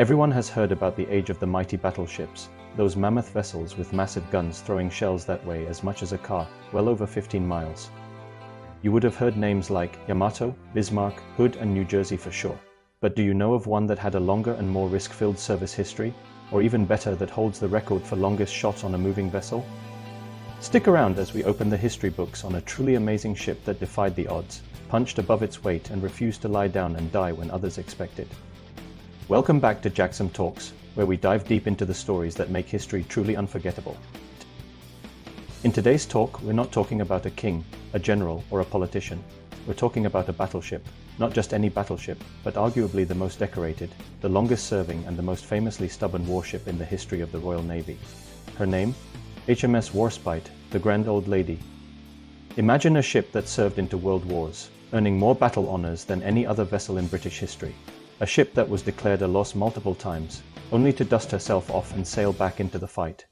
Everyone has heard about the age of the mighty battleships, those mammoth vessels with massive guns throwing shells that weigh as much as a car, well over 15 miles. You would have heard names like Yamato, Bismarck, Hood, and New Jersey for sure. But do you know of one that had a longer and more risk-filled service history? Or even better, that holds the record for longest shot on a moving vessel? Stick around as we open the history books on a truly amazing ship that defied the odds, punched above its weight, and refused to lie down and die when others expected. Welcome back to Jaxom Talks, where we dive deep into the stories that make history truly unforgettable. In today's talk, we're not talking about a king, a general, or a politician. We're talking about a battleship. Not just any battleship, but arguably the most decorated, the longest serving, and the most famously stubborn warship in the history of the Royal Navy. Her name? HMS Warspite, the Grand Old Lady. Imagine a ship that served into world wars, earning more battle honors than any other vessel in British history. A ship that was declared a loss multiple times, only to dust herself off and sail back into the fight.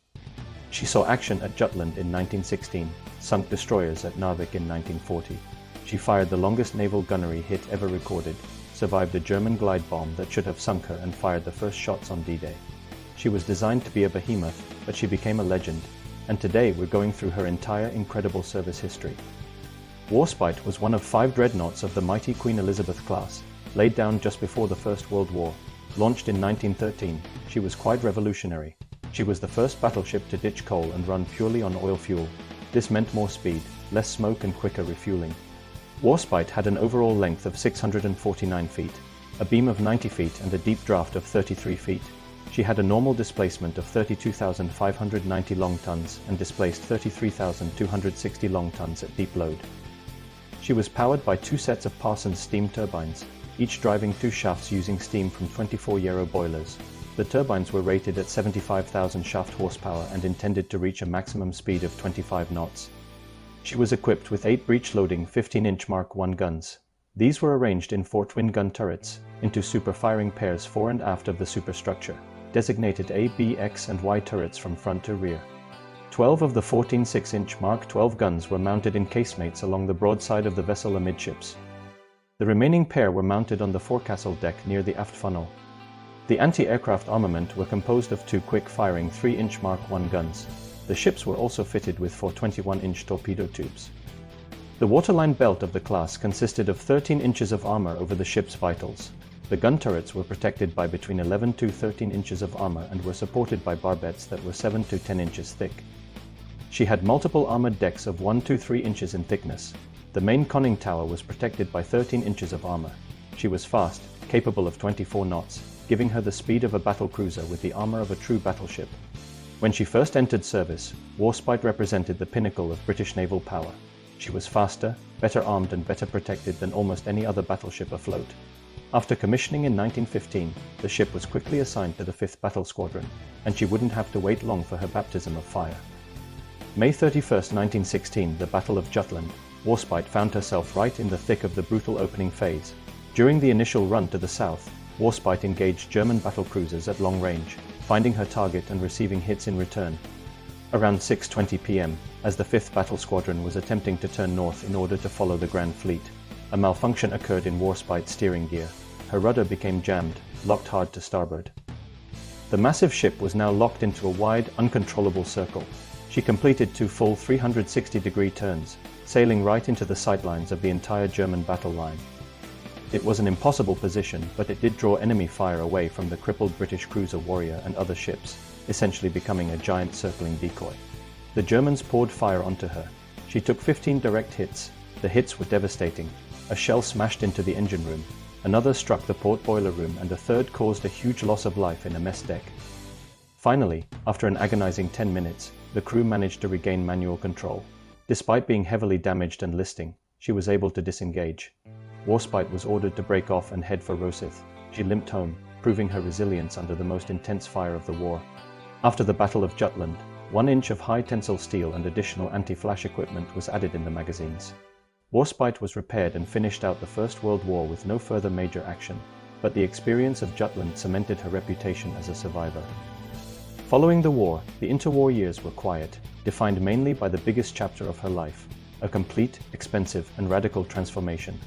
She saw action at Jutland in 1916, sunk destroyers at Narvik in 1940. She fired the longest naval gunnery hit ever recorded, survived a German glide bomb that should have sunk her, and fired the first shots on D-Day. She was designed to be a behemoth, but she became a legend, and today we're going through her entire incredible service history. Warspite was one of 5 dreadnoughts of the mighty Queen Elizabeth class, laid down just before the First World War. Launched in 1913, she was quite revolutionary. She was the first battleship to ditch coal and run purely on oil fuel. This meant more speed, less smoke, and quicker refueling. Warspite had an overall length of 649 feet, a beam of 90 feet, and a deep draft of 33 feet. She had a normal displacement of 32,590 long tons and displaced 33,260 long tons at deep load. She was powered by 2 sets of Parsons steam turbines, each driving 2 shafts using steam from 24 Yarrow boilers. The turbines were rated at 75,000 shaft horsepower and intended to reach a maximum speed of 25 knots. She was equipped with 8 breech-loading 15-inch Mark I guns. These were arranged in 4 twin-gun turrets, into super-firing pairs fore and aft of the superstructure, designated A, B, X, and Y turrets from front to rear. 12 of the 14 6-inch Mark 12 guns were mounted in casemates along the broadside of the vessel amidships. The remaining pair were mounted on the forecastle deck near the aft funnel. The anti-aircraft armament were composed of 2 quick-firing 3-inch Mark I guns. The ships were also fitted with 4 21-inch torpedo tubes. The waterline belt of the class consisted of 13 inches of armor over the ship's vitals. The gun turrets were protected by between 11 to 13 inches of armor and were supported by barbettes that were 7 to 10 inches thick. She had multiple armored decks of 1 to 3 inches in thickness. The main conning tower was protected by 13 inches of armor. She was fast, capable of 24 knots, giving her the speed of a battle cruiser with the armor of a true battleship. When she first entered service, Warspite represented the pinnacle of British naval power. She was faster, better armed, and better protected than almost any other battleship afloat. After commissioning in 1915, the ship was quickly assigned to the 5th Battle Squadron, and she wouldn't have to wait long for her baptism of fire. May 31, 1916, the Battle of Jutland, Warspite found herself right in the thick of the brutal opening phase. During the initial run to the south, Warspite engaged German battlecruisers at long range, finding her target and receiving hits in return. Around 6:20 p.m., as the 5th Battle Squadron was attempting to turn north in order to follow the Grand Fleet, a malfunction occurred in Warspite's steering gear. Her rudder became jammed, locked hard to starboard. The massive ship was now locked into a wide, uncontrollable circle. She completed 2 full 360-degree turns, sailing right into the sightlines of the entire German battle line. It was an impossible position, but it did draw enemy fire away from the crippled British cruiser Warrior and other ships, essentially becoming a giant circling decoy. The Germans poured fire onto her. She took 15 direct hits. The hits were devastating. A shell smashed into the engine room, another struck the port boiler room, and a third caused a huge loss of life in a mess deck. Finally, after an agonizing 10 minutes, the crew managed to regain manual control. Despite being heavily damaged and listing, she was able to disengage. Warspite was ordered to break off and head for Rosyth. She limped home, proving her resilience under the most intense fire of the war. After the Battle of Jutland, 1 inch of high-tensile steel and additional anti-flash equipment was added in the magazines. Warspite was repaired and finished out the First World War with no further major action, but the experience of Jutland cemented her reputation as a survivor. Following the war, the interwar years were quiet, defined mainly by the biggest chapter of her life, a complete, expensive, and radical transformation.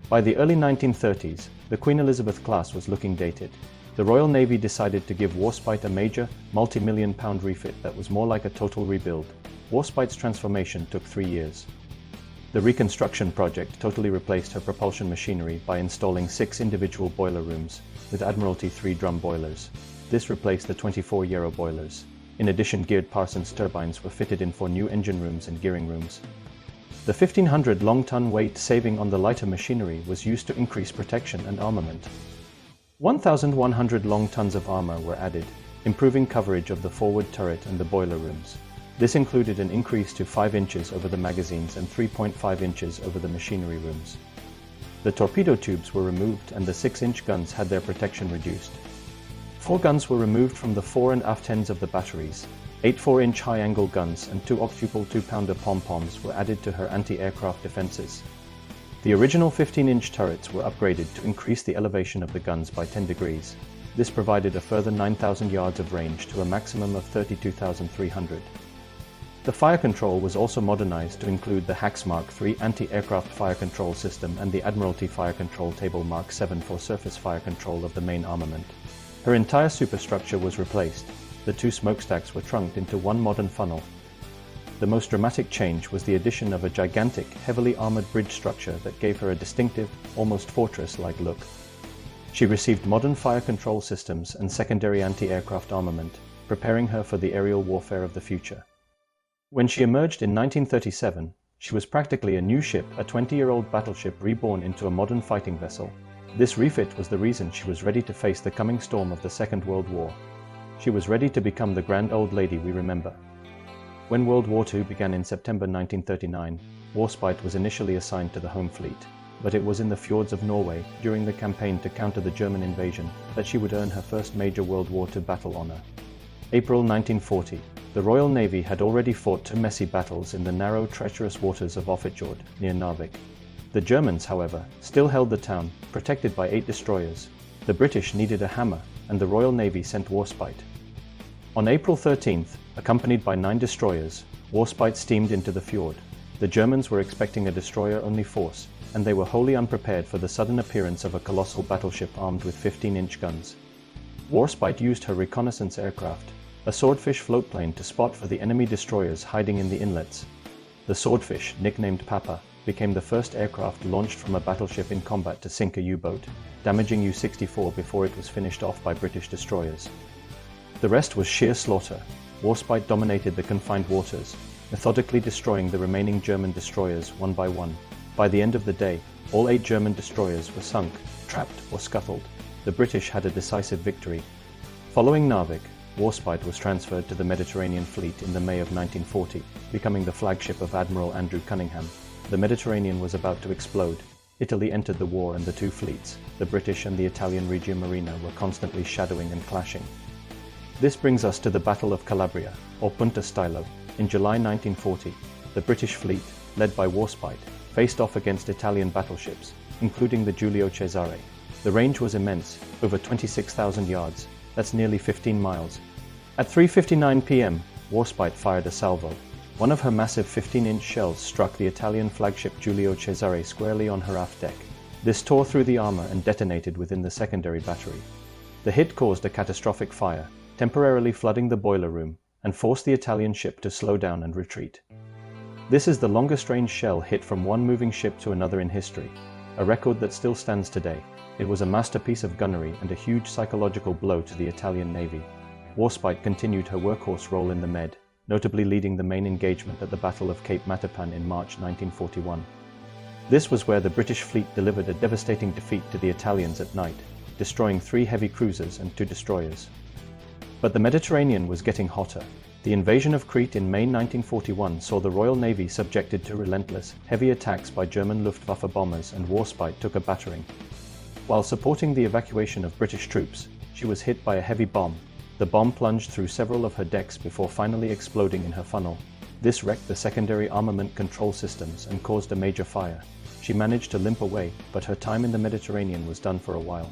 By the early 1930s, the Queen Elizabeth class was looking dated. The Royal Navy decided to give Warspite a major, multi-million-pound refit that was more like a total rebuild. Warspite's transformation took 3 years. The reconstruction project totally replaced her propulsion machinery by installing 6 individual boiler rooms, with Admiralty 3 drum boilers. This replaced the 24 Yarrow boilers. In addition, geared Parsons turbines were fitted in 4 new engine rooms and gearing rooms. The 1,500 long-ton weight saving on the lighter machinery was used to increase protection and armament. 1,100 long tons of armor were added, improving coverage of the forward turret and the boiler rooms. This included an increase to 5 inches over the magazines and 3.5 inches over the machinery rooms. The torpedo tubes were removed and the 6-inch guns had their protection reduced. 4 guns were removed from the fore and aft ends of the batteries. 8 4-inch high-angle guns and 2 octuple 2-pounder pom-poms were added to her anti-aircraft defenses. The original 15-inch turrets were upgraded to increase the elevation of the guns by 10 degrees. This provided a further 9,000 yards of range to a maximum of 32,300. The fire control was also modernized to include the HAX Mark III anti-aircraft fire control system and the Admiralty Fire Control Table Mark VII for surface fire control of the main armament. Her entire superstructure was replaced. The 2 smokestacks were trunked into 1 modern funnel. The most dramatic change was the addition of a gigantic, heavily armored bridge structure that gave her a distinctive, almost fortress-like look. She received modern fire control systems and secondary anti-aircraft armament, preparing her for the aerial warfare of the future. When she emerged in 1937, she was practically a new ship, a 20-year-old battleship reborn into a modern fighting vessel. This refit was the reason she was ready to face the coming storm of the Second World War. She was ready to become the grand old lady we remember. When World War II began in September 1939, Warspite was initially assigned to the home fleet, but it was in the fjords of Norway during the campaign to counter the German invasion that she would earn her first major World War II battle honor. April 1940. The Royal Navy had already fought 2 messy battles in the narrow, treacherous waters of Offitjord, near Narvik. The Germans, however, still held the town, protected by 8 destroyers. The British needed a hammer, and the Royal Navy sent Warspite. On April 13th, accompanied by 9 destroyers, Warspite steamed into the fjord. The Germans were expecting a destroyer-only force, and they were wholly unprepared for the sudden appearance of a colossal battleship armed with 15-inch guns. Warspite used her reconnaissance aircraft, a Swordfish floatplane, to spot for the enemy destroyers hiding in the inlets. The Swordfish, nicknamed Papa, became the first aircraft launched from a battleship in combat to sink a U-boat, damaging U-64 before it was finished off by British destroyers. The rest was sheer slaughter. Warspite dominated the confined waters, methodically destroying the remaining German destroyers one by one. By the end of the day, all 8 German destroyers were sunk, trapped, or scuttled. The British had a decisive victory. Following Narvik, Warspite was transferred to the Mediterranean Fleet in the May of 1940, becoming the flagship of Admiral Andrew Cunningham. The Mediterranean was about to explode. Italy entered the war and the 2 fleets, the British and the Italian Regia Marina, were constantly shadowing and clashing. This brings us to the Battle of Calabria, or Punta Stylo. In July 1940, the British fleet, led by Warspite, faced off against Italian battleships, including the Giulio Cesare. The range was immense, over 26,000 yards. That's nearly 15 miles. At 3:59 p.m., Warspite fired a salvo. One of her massive 15-inch shells struck the Italian flagship Giulio Cesare squarely on her aft deck. This tore through the armor and detonated within the secondary battery. The hit caused a catastrophic fire, temporarily flooding the boiler room, and forced the Italian ship to slow down and retreat. This is the longest-range shell hit from one moving ship to another in history, a record that still stands today. It was a masterpiece of gunnery and a huge psychological blow to the Italian Navy. Warspite continued her workhorse role in the Med, notably leading the main engagement at the Battle of Cape Matapan in March 1941. This was where the British fleet delivered a devastating defeat to the Italians at night, destroying 3 heavy cruisers and 2 destroyers. But the Mediterranean was getting hotter. The invasion of Crete in May 1941 saw the Royal Navy subjected to relentless, heavy attacks by German Luftwaffe bombers, and Warspite took a battering. While supporting the evacuation of British troops, she was hit by a heavy bomb. The bomb plunged through several of her decks before finally exploding in her funnel. This wrecked the secondary armament control systems and caused a major fire. She managed to limp away, but her time in the Mediterranean was done for a while.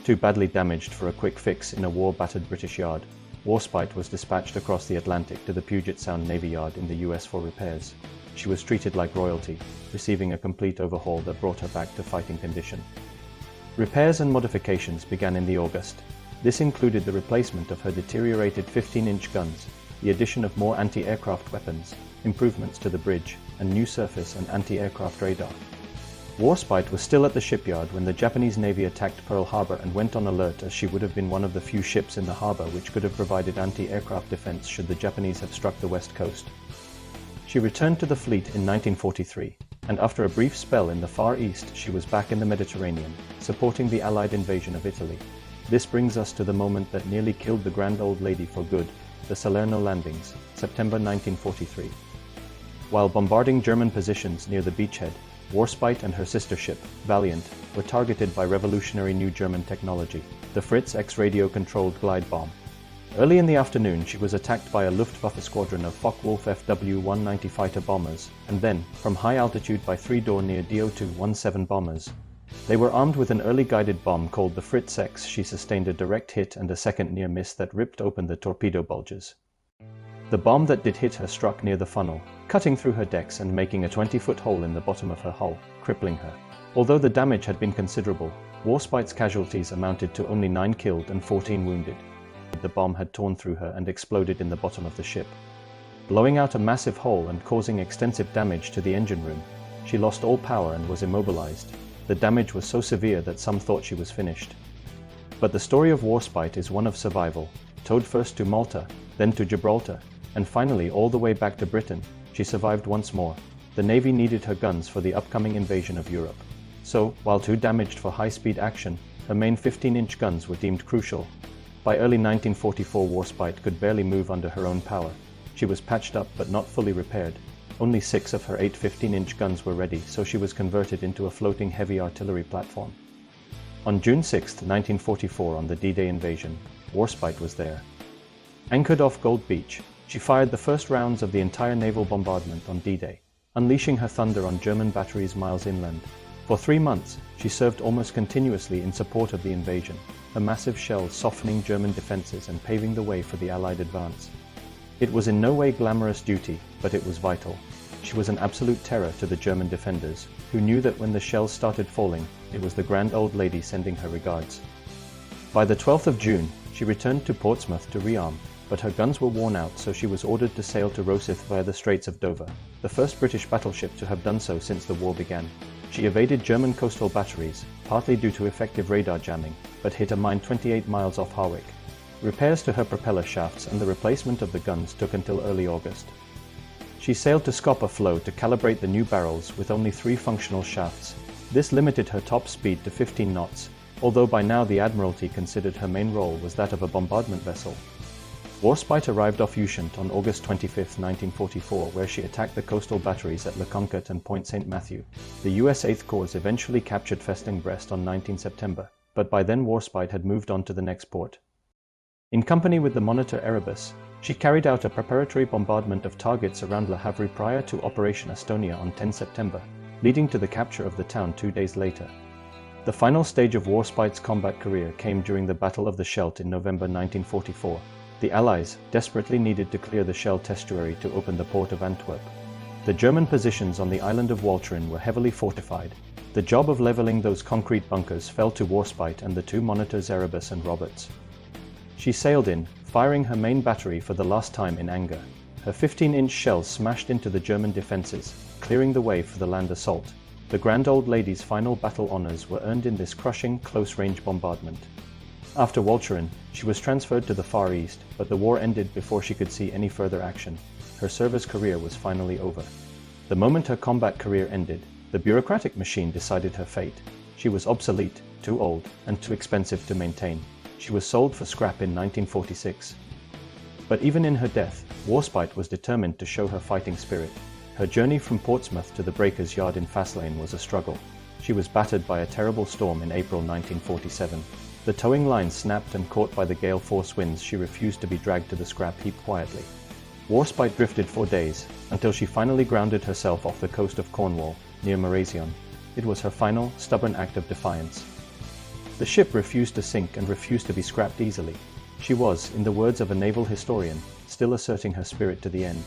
Too badly damaged for a quick fix in a war-battered British yard, Warspite was dispatched across the Atlantic to the Puget Sound Navy Yard in the US for repairs. She was treated like royalty, receiving a complete overhaul that brought her back to fighting condition. Repairs and modifications began in the August. This included the replacement of her deteriorated 15-inch guns, the addition of more anti-aircraft weapons, improvements to the bridge, and new surface and anti-aircraft radar. Warspite was still at the shipyard when the Japanese Navy attacked Pearl Harbor and went on alert, as she would have been one of the few ships in the harbor which could have provided anti-aircraft defense should the Japanese have struck the west coast. She returned to the fleet in 1943, and after a brief spell in the Far East, she was back in the Mediterranean, supporting the Allied invasion of Italy. This brings us to the moment that nearly killed the Grand Old Lady for good, the Salerno landings, September 1943. While bombarding German positions near the beachhead, Warspite and her sister ship, Valiant, were targeted by revolutionary new German technology, the Fritz X radio-controlled glide bomb. Early in the afternoon, she was attacked by a Luftwaffe squadron of Focke-Wulf FW-190 fighter bombers, and then, from high altitude by three-door near DO-217 bombers. They were armed with an early guided bomb called the Fritz X. She sustained a direct hit and a second near miss that ripped open the torpedo bulges. The bomb that did hit her struck near the funnel, cutting through her decks and making a 20-foot hole in the bottom of her hull, crippling her. Although the damage had been considerable, Warspite's casualties amounted to only 9 killed and 14 wounded. The bomb had torn through her and exploded in the bottom of the ship, blowing out a massive hole and causing extensive damage to the engine room. She lost all power and was immobilized. The damage was so severe that some thought she was finished. But the story of Warspite is one of survival, towed first to Malta, then to Gibraltar, and finally all the way back to Britain. She survived once more. The Navy needed her guns for the upcoming invasion of Europe. So, while too damaged for high-speed action, her main 15-inch guns were deemed crucial. By early 1944, Warspite could barely move under her own power. She was patched up but not fully repaired. Only 6 of her 8 15-inch guns were ready, so she was converted into a floating heavy artillery platform. On June 6, 1944, on the D-Day invasion, Warspite was there. Anchored off Gold Beach, she fired the first rounds of the entire naval bombardment on D-Day, unleashing her thunder on German batteries miles inland. For 3 months, she served almost continuously in support of the invasion, her massive shells softening German defenses and paving the way for the Allied advance. It was in no way glamorous duty, but it was vital. She was an absolute terror to the German defenders, who knew that when the shells started falling, it was the Grand Old Lady sending her regards. By the 12th of June, she returned to Portsmouth to rearm, but her guns were worn out, so she was ordered to sail to Rosyth via the Straits of Dover, the first British battleship to have done so since the war began. She evaded German coastal batteries, partly due to effective radar jamming, but hit a mine 28 miles off Harwich. Repairs to her propeller shafts and the replacement of the guns took until early August. She sailed to Scapa Flow to calibrate the new barrels with only 3 functional shafts. This limited her top speed to 15 knots, although by now the Admiralty considered her main role was that of a bombardment vessel. Warspite arrived off Ushant on August 25, 1944, where she attacked the coastal batteries at Le Conquet and Point St. Matthew. The US 8th Corps eventually captured Festing Brest on 19 September, but by then Warspite had moved on to the next port. In company with the Monitor Erebus, she carried out a preparatory bombardment of targets around Le Havre prior to Operation Estonia on 10 September, leading to the capture of the town 2 days later. The final stage of Warspite's combat career came during the Battle of the Scheldt in November 1944. The Allies desperately needed to clear the Scheldt estuary to open the port of Antwerp. The German positions on the island of Walcheren were heavily fortified. The job of leveling those concrete bunkers fell to Warspite and the 2 monitors Erebus and Roberts. She sailed in, firing her main battery for the last time in anger. Her 15-inch shells smashed into the German defenses, clearing the way for the land assault. The Grand Old Lady's final battle honors were earned in this crushing, close-range bombardment. After Walcheren, she was transferred to the Far East, but the war ended before she could see any further action. Her service career was finally over. The moment her combat career ended, the bureaucratic machine decided her fate. She was obsolete, too old, and too expensive to maintain. She was sold for scrap in 1946. But even in her death, Warspite was determined to show her fighting spirit. Her journey from Portsmouth to the breaker's yard in Faslane was a struggle. She was battered by a terrible storm in April 1947. The towing line snapped, and caught by the gale force winds, she refused to be dragged to the scrap heap quietly. Warspite drifted for days, until she finally grounded herself off the coast of Cornwall, near Marazion. It was her final, stubborn act of defiance. The ship refused to sink and refused to be scrapped easily. She was, in the words of a naval historian, still asserting her spirit to the end.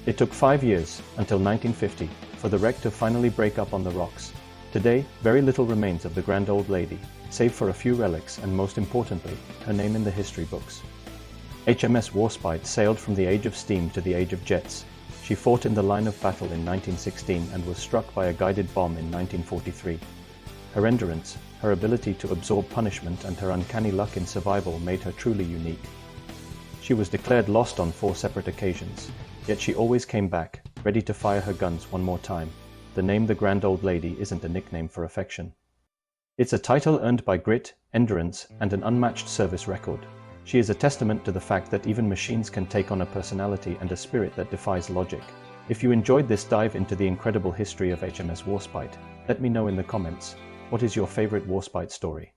It took 5 years, until 1950, for the wreck to finally break up on the rocks. Today, very little remains of the Grand Old Lady. save for a few relics and, most importantly, her name in the history books. HMS Warspite sailed from the age of steam to the age of jets. She fought in the line of battle in 1916 and was struck by a guided bomb in 1943. Her endurance, her ability to absorb punishment, and her uncanny luck in survival made her truly unique. She was declared lost on 4 separate occasions, yet she always came back, ready to fire her guns one more time. The name the Grand Old Lady isn't a nickname for affection. It's a title earned by grit, endurance, and an unmatched service record. She is a testament to the fact that even machines can take on a personality and a spirit that defies logic. If you enjoyed this dive into the incredible history of HMS Warspite, let me know in the comments. What is your favorite Warspite story?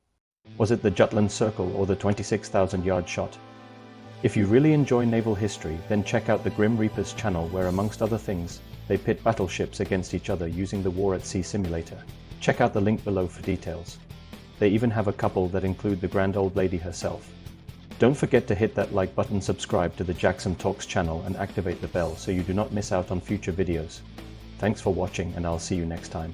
Was it the Jutland Circle or the 26,000-yard shot? If you really enjoy naval history, then check out the Grim Reapers channel where, amongst other things, they pit battleships against each other using the War at Sea simulator. Check out the link below for details. They even have a couple that include the Grand Old Lady herself. Don't forget to hit that like button, subscribe to the Jaxom Talks channel, and activate the bell so you do not miss out on future videos. Thanks for watching, and I'll see you next time.